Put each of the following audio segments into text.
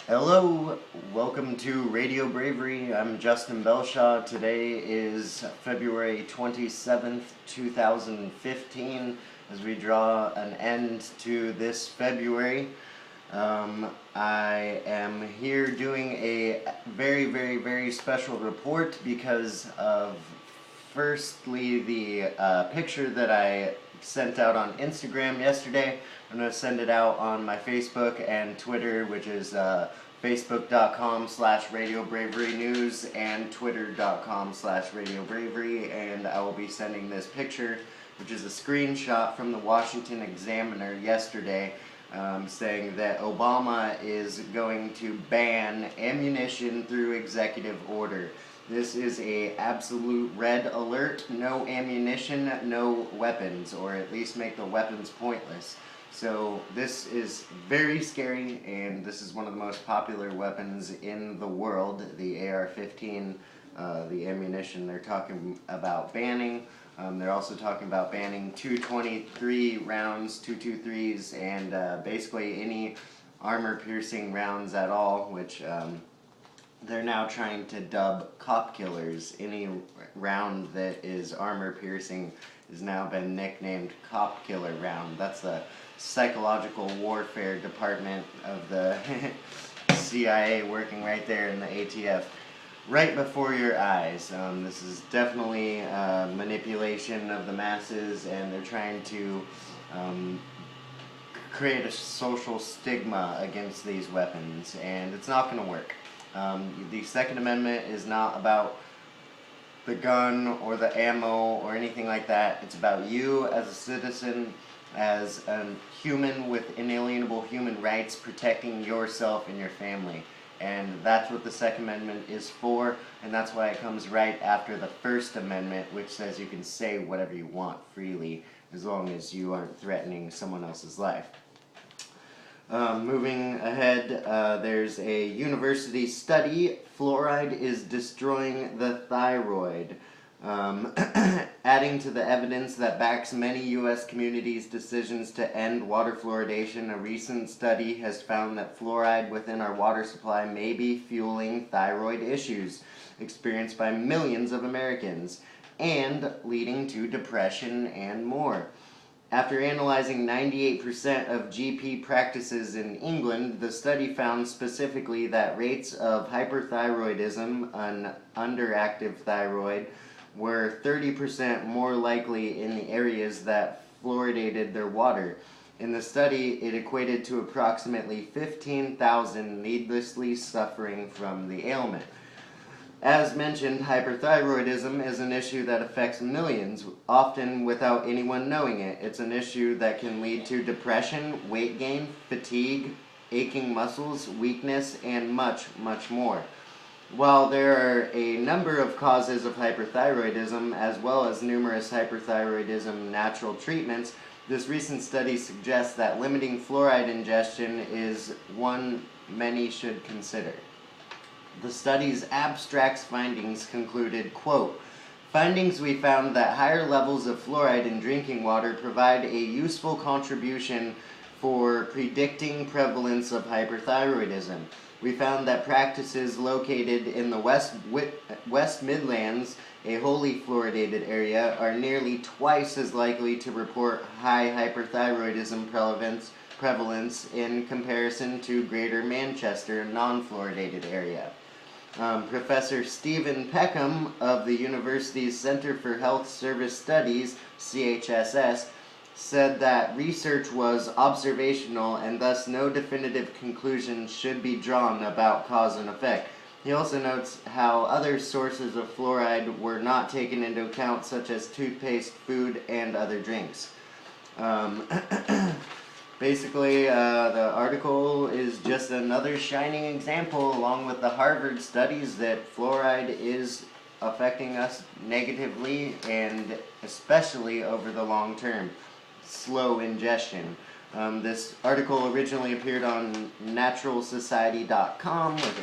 Hello, welcome to Radio Bravery. I'm Justin Belshaw. Today is February 27th, 2015. As we draw an end to this February, I am here doing a very special report because of, firstly, the picture that I sent out on Instagram yesterday. I'm going to send it out on my Facebook and Twitter, which is facebook.com/RadioBravery News and twitter.com/RadioBravery, and I will be sending this picture, which is a screenshot from the Washington Examiner yesterday, saying that Obama is going to ban ammunition through executive order. This is a absolute red alert. No ammunition, no weapons, or at least make the weapons pointless. So this is very scary, and this is one of the most popular weapons in the world, the AR-15, the ammunition they're talking about banning. They're also talking about banning 223 rounds, 223s, and basically any armor-piercing rounds at all, which they're now trying to dub cop killers. Any round that is armor-piercing has now been nicknamed cop killer round. That's the psychological warfare department of the CIA working right there in the ATF, right before your eyes. This is definitely manipulation of the masses, and they're trying to create a social stigma against these weapons, and it's not going to work. The Second Amendment is not about the gun or the ammo or anything like that. It's about you as a citizen, as a human with inalienable human rights, protecting yourself and your family. And that's what the Second Amendment is for, and that's why it comes right after the First Amendment, which says you can say whatever you want freely as long as you aren't threatening someone else's life. Moving ahead, there's a university study. Fluoride is destroying the thyroid. Adding to the evidence that backs many U.S. communities' decisions to end water fluoridation, a recent study has found that fluoride within our water supply may be fueling thyroid issues experienced by millions of Americans and leading to depression and more. After analyzing 98% of GP practices in England, the study found specifically that rates of hyperthyroidism, an underactive thyroid, were 30% more likely in the areas that fluoridated their water. In the study, it equated to approximately 15,000 needlessly suffering from the ailment. As mentioned, hyperthyroidism is an issue that affects millions, often without anyone knowing it. It's an issue that can lead to depression, weight gain, fatigue, aching muscles, weakness, and much more. While there are a number of causes of hyperthyroidism, as well as numerous hyperthyroidism natural treatments, this recent study suggests that limiting fluoride ingestion is one many should consider. The study's abstract findings concluded, quote, "Findings we found that higher levels of fluoride in drinking water provide a useful contribution for predicting prevalence of hyperthyroidism. We found that practices located in the West Midlands, a wholly fluoridated area, are nearly twice as likely to report high hyperthyroidism prevalence in comparison to Greater Manchester non-fluoridated area." Professor Stephen Peckham of the university's Center for Health Service Studies, CHSS, said that research was observational and thus no definitive conclusions should be drawn about cause and effect. He also notes how other sources of fluoride were not taken into account, such as toothpaste, food, and other drinks. Basically, the article is just another shining example, along with the Harvard studies, that fluoride is affecting us negatively, and especially over the long term. Slow ingestion. This article originally appeared on naturalsociety.com with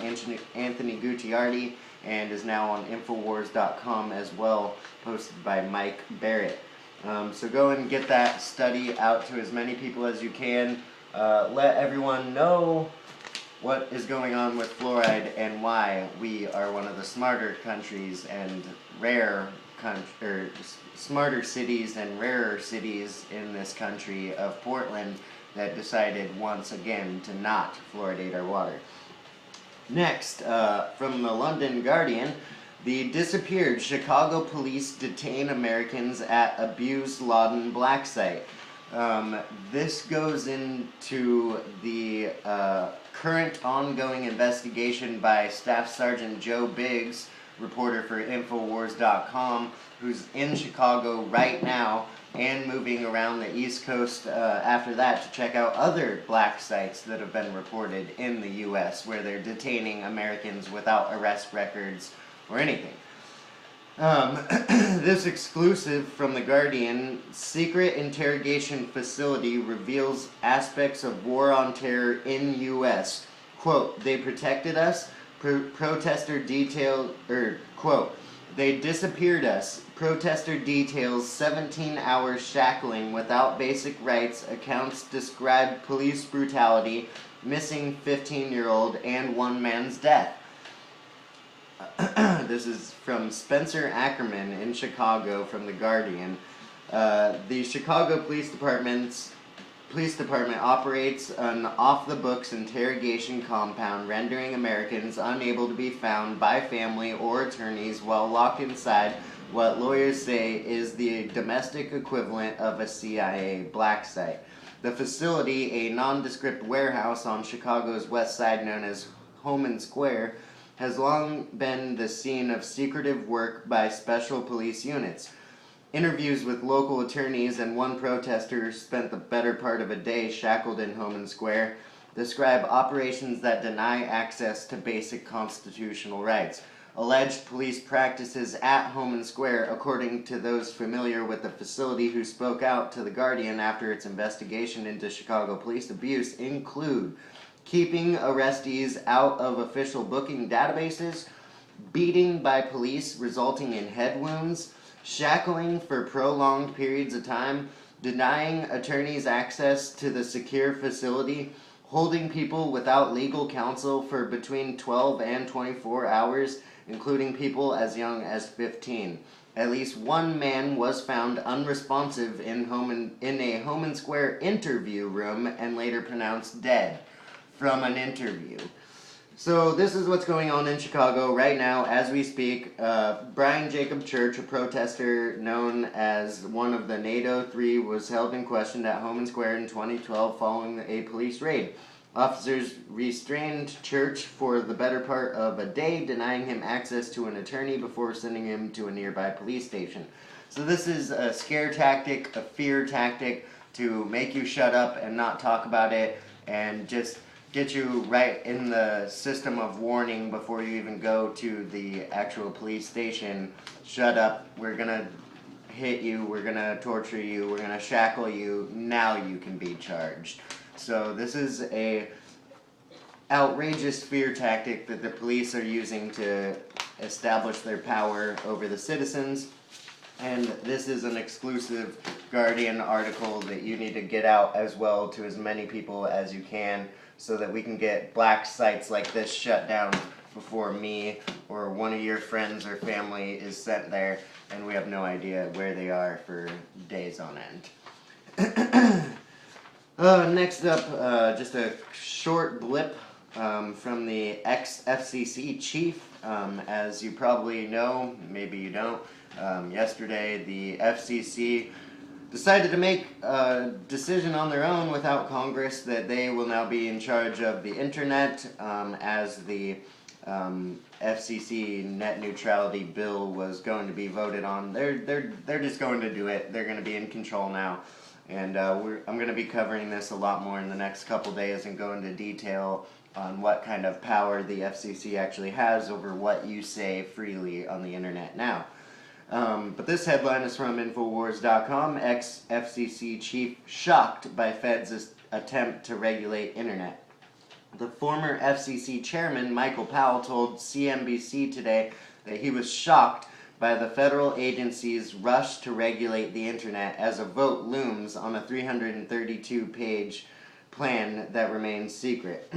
Anthony Guttiardi, and is now on Infowars.com as well, posted by Mike Barrett. So go and get that study out to as many people as you can. Let everyone know what is going on with fluoride and why we are one of the smarter countries and smarter cities and rarer cities in this country of Portland that decided once again to not fluoridate our water. Next, from the London Guardian, the disappeared Chicago police detain Americans at abused Loudon black site. This goes into the current ongoing investigation by Staff Sergeant Joe Biggs, reporter for Infowars.com, who's in Chicago right now and moving around the East Coast after that to check out other black sites that have been reported in the U.S. where they're detaining Americans without arrest records or anything. This exclusive from The Guardian: secret interrogation facility reveals aspects of war on terror in U.S. Quote, they protected us, protester detailed, quote, they disappeared us. Protester details 17 hours shackling without basic rights. Accounts describe police brutality, missing 15-year-old, and one man's death. This is from Spencer Ackerman in Chicago from The Guardian. The Chicago Police Department operates an off-the-books interrogation compound, rendering Americans unable to be found by family or attorneys while locked inside what lawyers say is the domestic equivalent of a CIA black site. The facility, a nondescript warehouse on Chicago's west side known as Homan Square, has long been the scene of secretive work by special police units. Interviews with local attorneys and one protester who spent the better part of a day shackled in Homan Square describe operations that deny access to basic constitutional rights. Alleged police practices at Homan Square, according to those familiar with the facility who spoke out to The Guardian after its investigation into Chicago police abuse, include keeping arrestees out of official booking databases, beating by police resulting in head wounds, shackling for prolonged periods of time, denying attorneys access to the secure facility, holding people without legal counsel for between 12 and 24 hours, including people as young as 15. At least one man was found unresponsive in a Homan Square interview room and later pronounced dead from an interview. So this is what's going on in Chicago right now as we speak. Brian Jacob Church, a protester known as one of the NATO 3, was held and questioned at Homan Square in 2012 following a police raid. Officers restrained Church for the better part of a day, denying him access to an attorney before sending him to a nearby police station. So this is a scare tactic, a fear tactic to make you shut up and not talk about it and just get you right in the system of warning before you even go to the actual police station. Shut up, we're gonna hit you, we're gonna torture you, we're gonna shackle you, now you can be charged. So this is a outrageous fear tactic that the police are using to establish their power over the citizens. And this is an exclusive Guardian article that you need to get out as well to as many people as you can, so that we can get black sites like this shut down before me or one of your friends or family is sent there and we have no idea where they are for days on end. Next up, just a short blip from the ex-FCC chief. As you probably know, maybe you don't, yesterday the FCC decided to make a decision on their own without Congress that they will now be in charge of the internet, as the FCC net neutrality bill was going to be voted on. They're just going to do it. They're going to be in control now, and I'm going to be covering this a lot more in the next couple days and go into detail on what kind of power the FCC actually has over what you say freely on the internet now. But this headline is from Infowars.com. Ex-FCC chief shocked by Fed's attempt to regulate internet. The former FCC chairman, Michael Powell, told CNBC today that he was shocked by the federal agency's rush to regulate the internet as a vote looms on a 332-page plan that remains secret.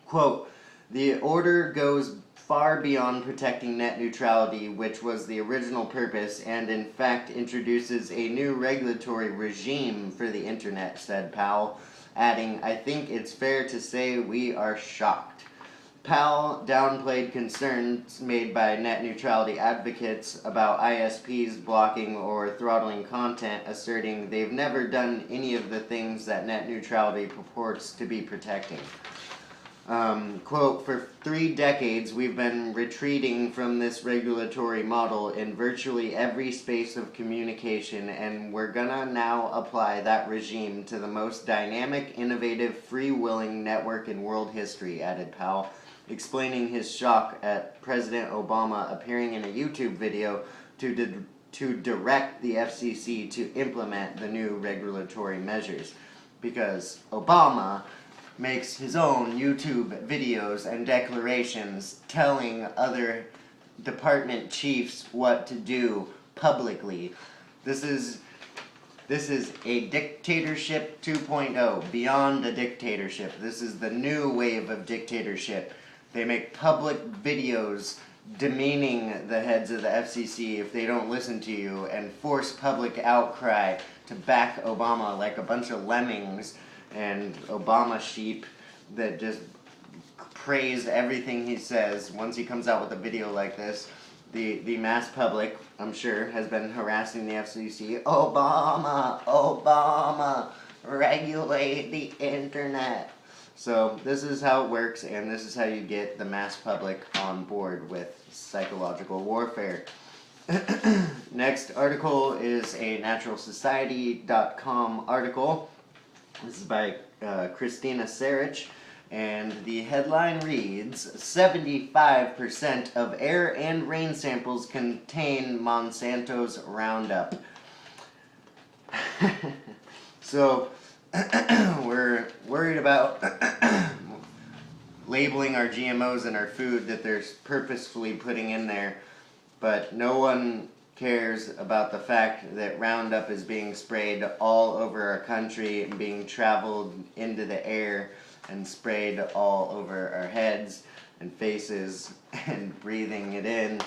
Quote, the order goes far beyond protecting net neutrality, which was the original purpose, and in fact introduces a new regulatory regime for the internet, said Powell, adding, I think it's fair to say we are shocked. Powell downplayed concerns made by net neutrality advocates about ISPs blocking or throttling content, asserting they've never done any of the things that net neutrality purports to be protecting. Quote, for 3 decades we've been retreating from this regulatory model in virtually every space of communication, and we're gonna now apply that regime to the most dynamic, innovative, free-willing network in world history, added Powell, explaining his shock at President Obama appearing in a YouTube video to direct the FCC to implement the new regulatory measures. Because Obama makes his own YouTube videos and declarations telling other department chiefs what to do publicly. This is a dictatorship 2.0, beyond a dictatorship. This is the new wave of dictatorship. They make public videos demeaning the heads of the FCC if they don't listen to you, and force public outcry to back Obama like a bunch of lemmings and Obama sheep that just praise everything he says. Once he comes out with a video like this, the mass public, I'm sure, has been harassing the FCC. Obama, regulate the internet. So this is how it works, and this is how you get the mass public on board with psychological warfare. Next article is a naturalsociety.com article. This is by Christina Sarich, and the headline reads, 75% of air and rain samples contain Monsanto's Roundup. So, we're worried about labeling our GMOs in our food that they're purposefully putting in there, but no one cares about the fact that Roundup is being sprayed all over our country and being traveled into the air and sprayed all over our heads and faces and breathing it in.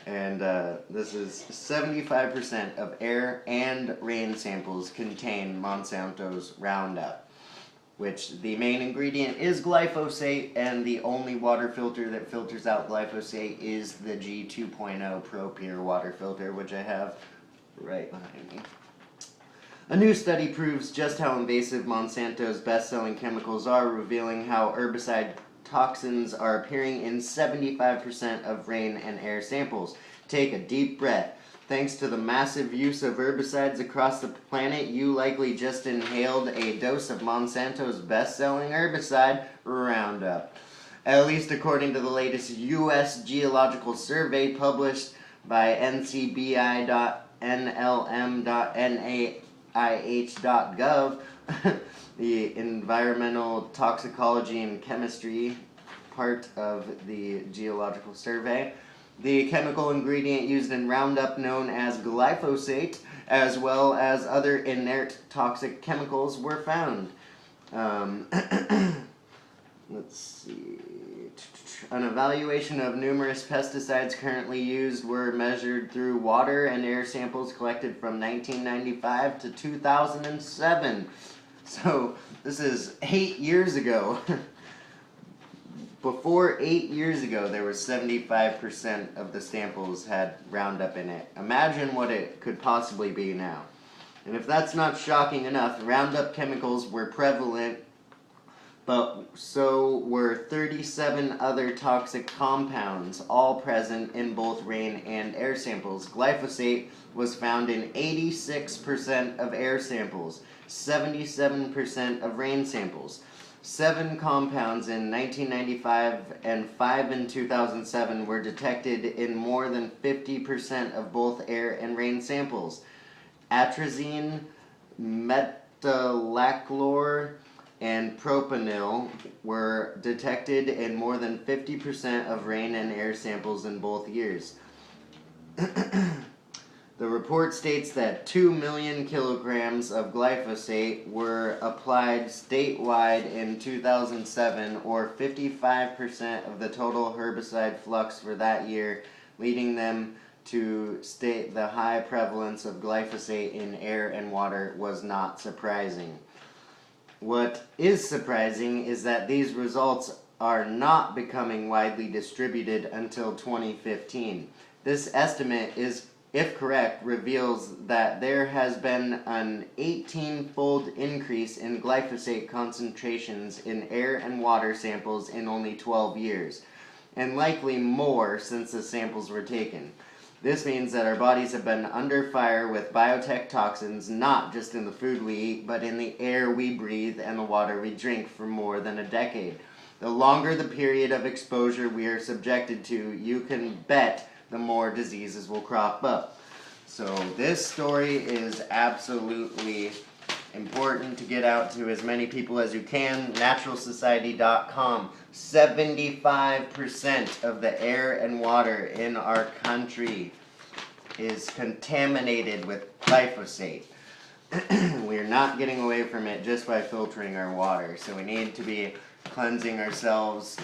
And this is 75% of air and rain samples contain Monsanto's Roundup, which the main ingredient is glyphosate, and the only water filter that filters out glyphosate is the G2.0 Pro Pure water filter, which I have right behind me. A new study proves just how invasive Monsanto's best-selling chemicals are, revealing how herbicide toxins are appearing in 75% of rain and air samples. Take a deep breath. Thanks to the massive use of herbicides across the planet, you likely just inhaled a dose of Monsanto's best-selling herbicide, Roundup. At least according to the latest U.S. Geological Survey published by ncbi.nlm.nih.gov, the Environmental Toxicology and Chemistry part of the Geological Survey. The chemical ingredient used in Roundup, known as glyphosate, as well as other inert toxic chemicals, were found. Let's see. An evaluation of numerous pesticides currently used were measured through water and air samples collected from 1995 to 2007. So this is 8 years ago. Before 8 years ago, there was 75% of the samples had Roundup in it. Imagine what it could possibly be now. And if that's not shocking enough, Roundup chemicals were prevalent, but so were 37 other toxic compounds, all present in both rain and air samples. Glyphosate was found in 86% of air samples, 77% of rain samples. 7 compounds in 1995 and 5 in 2007 were detected in more than 50% of both air and rain samples. Atrazine, metolachlor, and propanil were detected in more than 50% of rain and air samples in both years. The report states that 2 million kilograms of glyphosate were applied statewide in 2007, or 55% of the total herbicide flux for that year, leading them to state the high prevalence of glyphosate in air and water was not surprising. What is surprising is that these results are not becoming widely distributed until 2015. This estimate is, if correct, reveals that there has been an 18-fold increase in glyphosate concentrations in air and water samples in only 12 years, and likely more since the samples were taken. This means that our bodies have been under fire with biotech toxins, not just in the food we eat, but in the air we breathe and the water we drink for more than a decade. The longer the period of exposure we are subjected to, you can bet the more diseases will crop up. So this story is absolutely important to get out to as many people as you can. Naturalsociety.com. 75% of the air and water in our country is contaminated with glyphosate. We're not getting away from it just by filtering our water. So we need to be cleansing ourselves,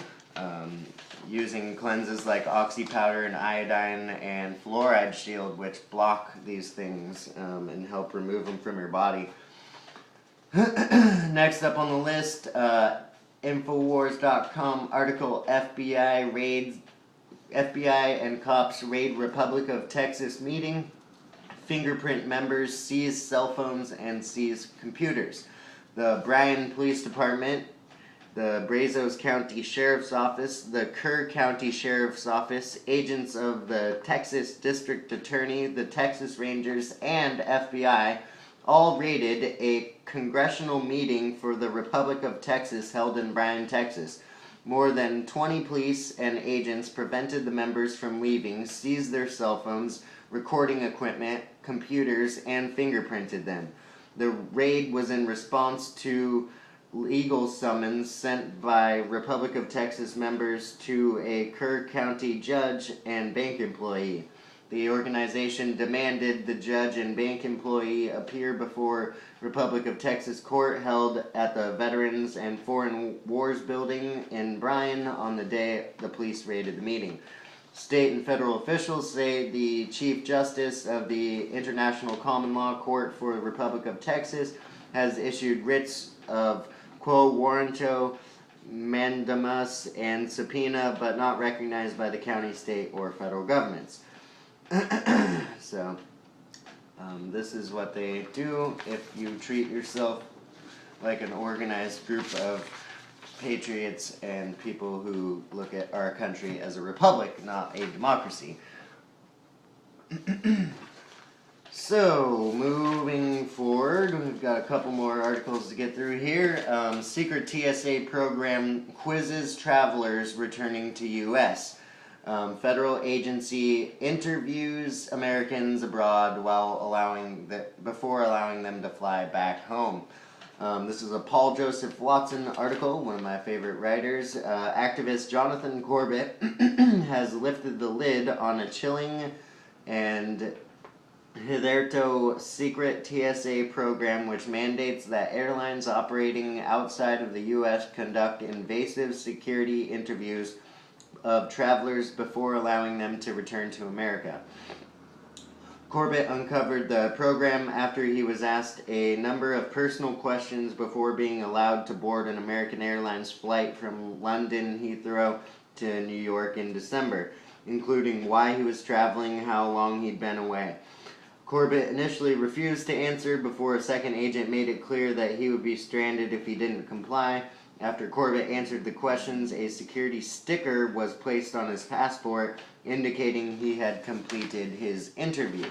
using cleanses like oxy powder and iodine and fluoride shield, which block these things and help remove them from your body. Next up on the list, Infowars.com article, FBI and cops raid Republic of Texas meeting. Fingerprint members seize cell phones and seize computers. The Bryan Police Department, the Brazos County Sheriff's Office, the Kerr County Sheriff's Office, agents of the Texas District Attorney, the Texas Rangers, and FBI all raided a congressional meeting for the Republic of Texas held in Bryan, Texas. More than 20 police and agents prevented the members from leaving, seized their cell phones, recording equipment, computers, and fingerprinted them. The raid was in response to legal summons sent by Republic of Texas members to a Kerr County judge and bank employee. The organization demanded the judge and bank employee appear before Republic of Texas court held at the Veterans and Foreign Wars building in Bryan on the day the police raided the meeting. State and federal officials say the Chief Justice of the International Common Law Court for the Republic of Texas has issued writs of quo warranto, mandamus, and subpoena, but not recognized by the county, state, or federal governments. So, this is what they do if you treat yourself like an organized group of patriots and people who look at our country as a republic, not a democracy. So, moving forward, we've got a couple more articles to get through here. Secret TSA program quizzes travelers returning to U.S. Federal agency interviews Americans abroad before allowing them to fly back home. This is a Paul Joseph Watson article, one of my favorite writers. Activist Jonathan Corbett has lifted the lid on a chilling and hitherto secret TSA program which mandates that airlines operating outside of the U.S. conduct invasive security interviews of travelers before allowing them to return to America. Corbett uncovered the program after he was asked a number of personal questions before being allowed to board an American Airlines flight from London Heathrow to New York in December, including why he was traveling, how long he'd been away. Corbett initially refused to answer before a second agent made it clear that he would be stranded if he didn't comply. After Corbett answered the questions, a security sticker was placed on his passport indicating he had completed his interview.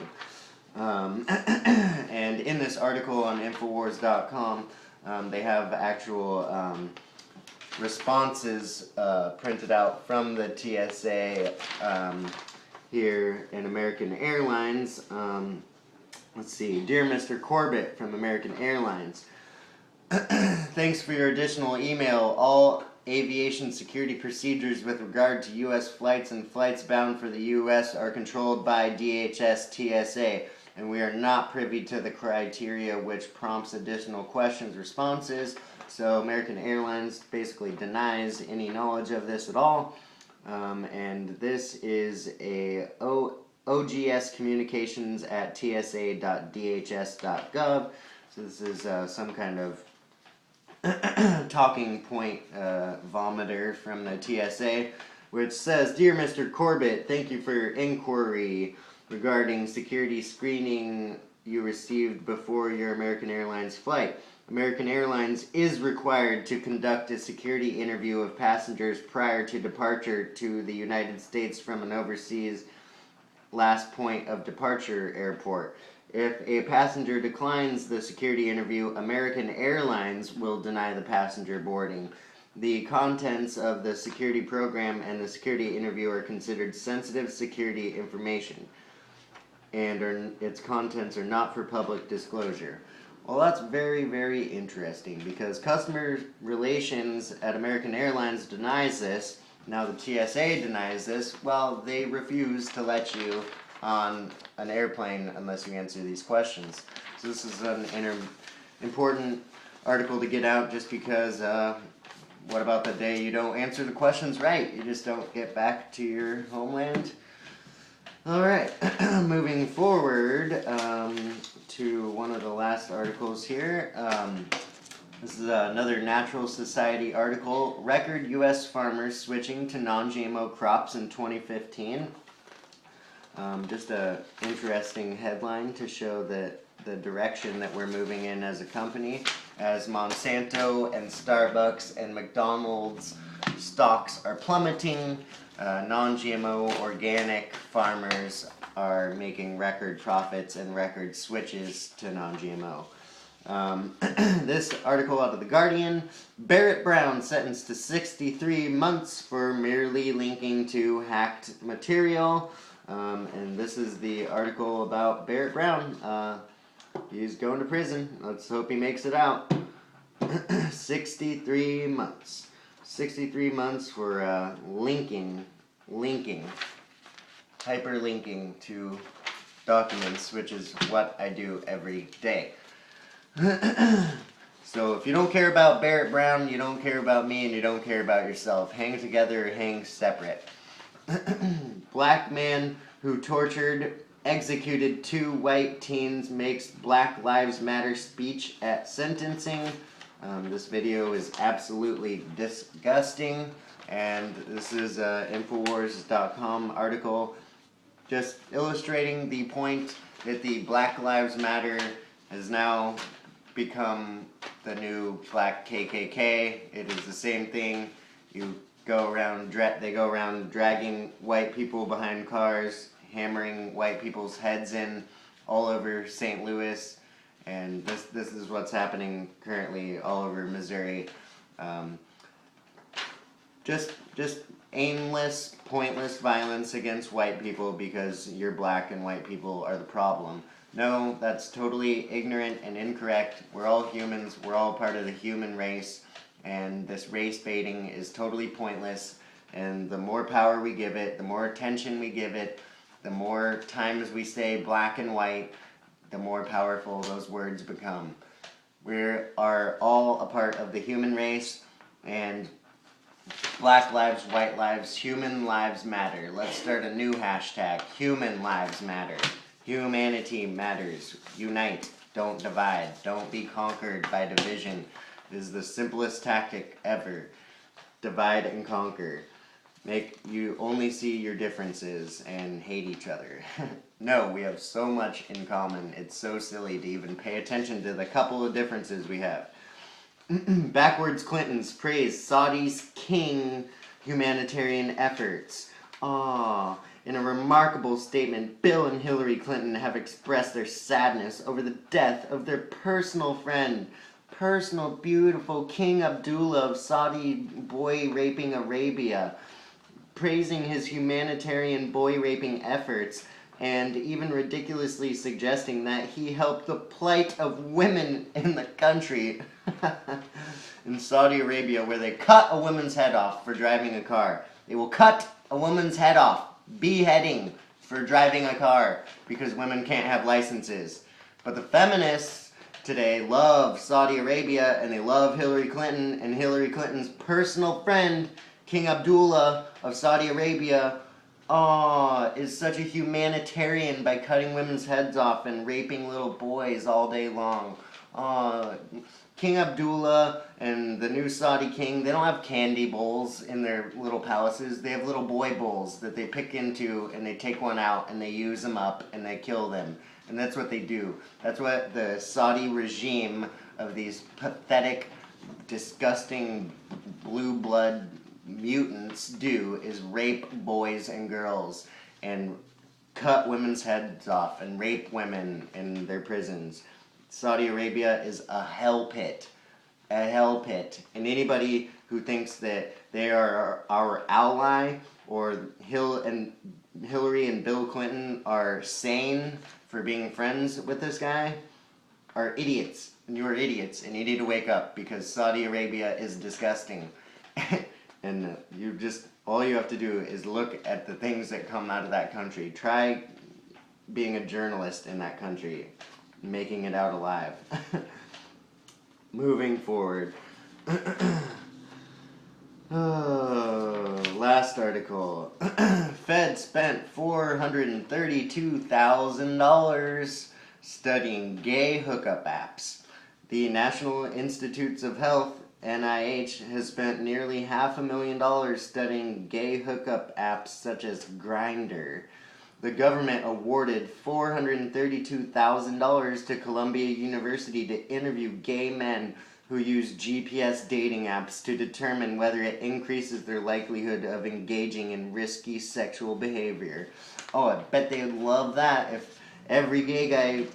And in this article on Infowars.com, they have actual responses printed out from the TSA here in American Airlines. Let's see. Dear Mr. Corbett from American Airlines, thanks for your additional email. All aviation security procedures with regard to U.S. flights and flights bound for the U.S. are controlled by DHS TSA. and we are not privy to the criteria which prompts additional questions, responses. So American Airlines basically denies any knowledge of this at all. And this is a OGS communications at tsa.dhs.gov. So this is some kind of talking point vomiter from the TSA, which says, "Dear Mr. Corbett, thank you for your inquiry regarding security screening you received before your American Airlines flight. American Airlines is required to conduct a security interview of passengers prior to departure to the United States from an overseas last point of departure airport. If a passenger declines the security interview, American Airlines will deny the passenger boarding. The contents of the security program and the security interview are considered sensitive security information, and its contents are not for public disclosure." Well, that's very, very interesting, because customer relations at American Airlines denies this. Now the TSA denies this. Well, they refuse to let you on an airplane unless you answer these questions. So this is an important article to get out, just because what about the day you don't answer the questions right? You just don't get back to your homeland? Alright, moving forward to one of the last articles here. This is another Natural Society article. Record U.S. farmers switching to non-GMO crops in 2015. Just a interesting headline to show that the direction that we're moving in as a company, as Monsanto and Starbucks and McDonald's stocks are plummeting. Non-GMO organic farmers are making record profits and record switches to non-GMO. This article out of The Guardian: Barrett Brown sentenced to 63 months for merely linking to hacked material. And this is the article about Barrett Brown. He's going to prison. Let's hope he makes it out. 63 months. 63 months for linking, hyperlinking to documents, which is what I do every day. So if you don't care about Barrett Brown, you don't care about me, and you don't care about yourself. Hang together or hang separate. Black man who executed 2 white teens makes Black Lives Matter speech at sentencing. This video is absolutely disgusting, and this is an Infowars.com article just illustrating the point that the Black Lives Matter has now become the new Black KKK. It is the same thing. They go around dragging white people behind cars, hammering white people's heads in all over St. Louis. And this is what's happening currently all over Missouri. Just aimless, pointless violence against white people because you're black and white people are the problem. No, that's totally ignorant and incorrect. We're all humans. We're all part of the human race. And this race baiting is totally pointless. And the more power we give it, the more attention we give it, the more times we say black and white, the more powerful those words become. We are all a part of the human race, and Black lives, white lives, human lives matter. Let's start a new hashtag. Human lives matter. Humanity matters. Unite. Don't divide. Don't be conquered by division. It is the simplest tactic ever. Divide and conquer. Make you only see your differences and hate each other. No, we have so much in common. It's so silly to even pay attention to the couple of differences we have. Backwards Clintons praise Saudi's king humanitarian efforts. In a remarkable statement, Bill and Hillary Clinton have expressed their sadness over the death of their personal friend, personal, beautiful King Abdullah of Saudi boy-raping Arabia, praising his humanitarian boy-raping efforts, and even ridiculously suggesting that he helped the plight of women in the country. In Saudi Arabia, where they cut a woman's head off for driving a car. They will cut a woman's head off. Beheading. for driving a car because women can't have licenses. But the feminists today love Saudi Arabia, and they love Hillary Clinton, and Hillary Clinton's personal friend, King Abdullah of Saudi Arabia, is such a humanitarian by cutting women's heads off and raping little boys all day long. King Abdullah and the new Saudi king, they don't have candy bowls in their little palaces. They have little boy bowls that they pick into, and they take one out and they use them up and they kill them. And that's what they do. That's what the Saudi regime of these pathetic, disgusting blue blood mutants do, is rape boys and girls and cut women's heads off and rape women in their prisons. Saudi Arabia is a hell pit. A hell pit. And anybody who thinks that they are our ally, or Hillary and Bill Clinton are sane for being friends with this guy, are idiots. And you are idiots, and you need to wake up, because Saudi Arabia is disgusting. And all you have to do is look at the things that come out of that country. Try being a journalist in that country, making it out alive. Moving forward. Last article. Fed spent $432,000 studying gay hookup apps. The National Institutes of Health, NIH, has spent nearly $500,000 studying gay hookup apps such as Grindr. The government awarded $432,000 to Columbia University to interview gay men who use GPS dating apps to determine whether it increases their likelihood of engaging in risky sexual behavior. Oh, I bet they would love that if every gay guy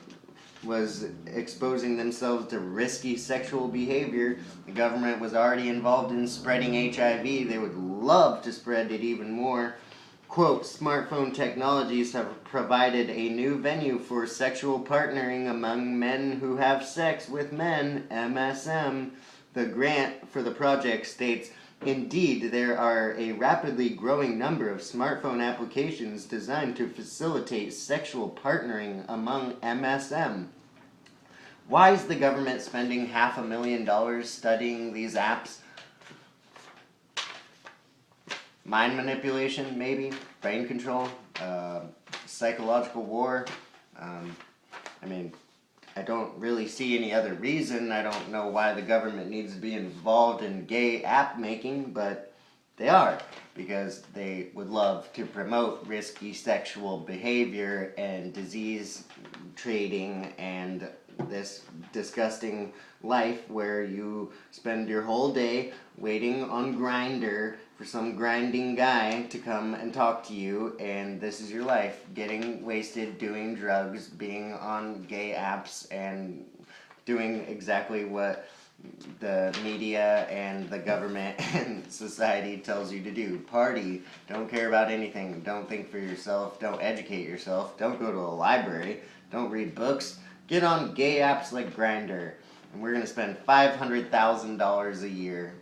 was exposing themselves to risky sexual behavior. The government was already involved in spreading HIV. They would love to spread it even more. Quote, smartphone technologies have provided a new venue for sexual partnering among men who have sex with men, MSM. The grant for the project states, indeed, there are a rapidly growing number of smartphone applications designed to facilitate sexual partnering among MSM. Why is the government spending $500,000 studying these apps? Mind manipulation, maybe? Brain control? Psychological war? I don't really see any other reason. I don't know why the government needs to be involved in gay app making, but they are, because they would love to promote risky sexual behavior and disease trading and this disgusting life where you spend your whole day waiting on Grindr for some grinding guy to come and talk to you, and this is your life, getting wasted, doing drugs, being on gay apps, and doing exactly what the media and the government and society tells you to do. Party, don't care about anything, don't think for yourself, don't educate yourself, don't go to a library, don't read books, get on gay apps like Grindr, and we're going to spend $500,000 a year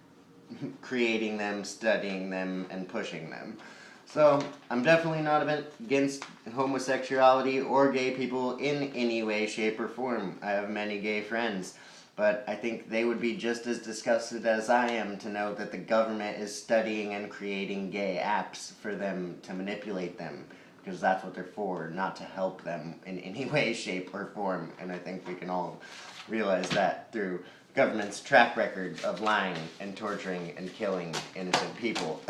creating them, studying them, and pushing them. So, I'm definitely not against homosexuality or gay people in any way, shape, or form. I have many gay friends, but I think they would be just as disgusted as I am to know that the government is studying and creating gay apps for them to manipulate them, because that's what they're for, not to help them in any way, shape, or form. And I think we can all realize that through government's track record of lying and torturing and killing innocent people,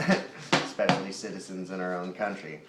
especially citizens in our own country.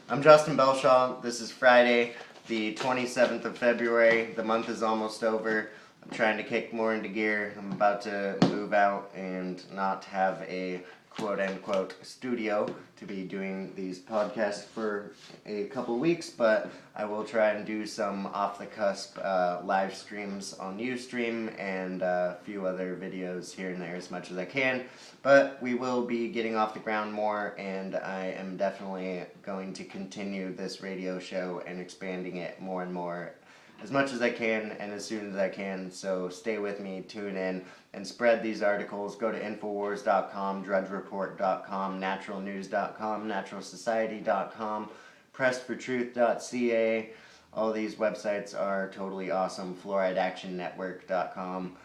I'm Justin Belshaw. This is Friday, the 27th of February. The month is almost over. I'm trying to kick more into gear. I'm about to move out and not have a quote-unquote studio to be doing these podcasts for a couple weeks, but I will try and do some off-the-cusp live streams on Ustream and a few other videos here and there as much as I can, but we will be getting off the ground more, and I am definitely going to continue this radio show and expanding it more and more as much as I can and as soon as I can, so stay with me, tune in, and spread these articles. Go to Infowars.com, DrudgeReport.com, NaturalNews.com, NaturalSociety.com, pressfortruth.ca. All these websites are totally awesome. FluorideActionNetwork.com.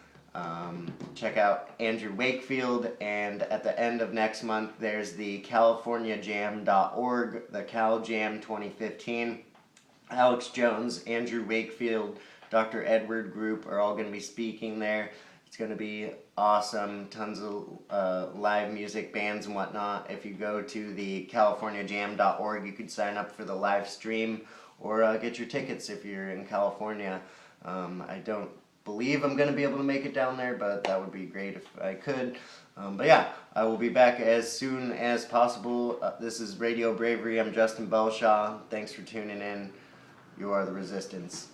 Check out Andrew Wakefield, and at the end of next month there's the CaliforniaJam.org, the Cal Jam 2015. Alex Jones, Andrew Wakefield, Dr. Edward Group are all going to be speaking there. It's going to be awesome. Tons of live music, bands and whatnot. If you go to the CaliforniaJam.org, you could sign up for the live stream or get your tickets if you're in California. I don't believe I'm going to be able to make it down there, but that would be great if I could. But yeah, I will be back as soon as possible. This is Radio Bravery. I'm Justin Belshaw. Thanks for tuning in. You are the resistance.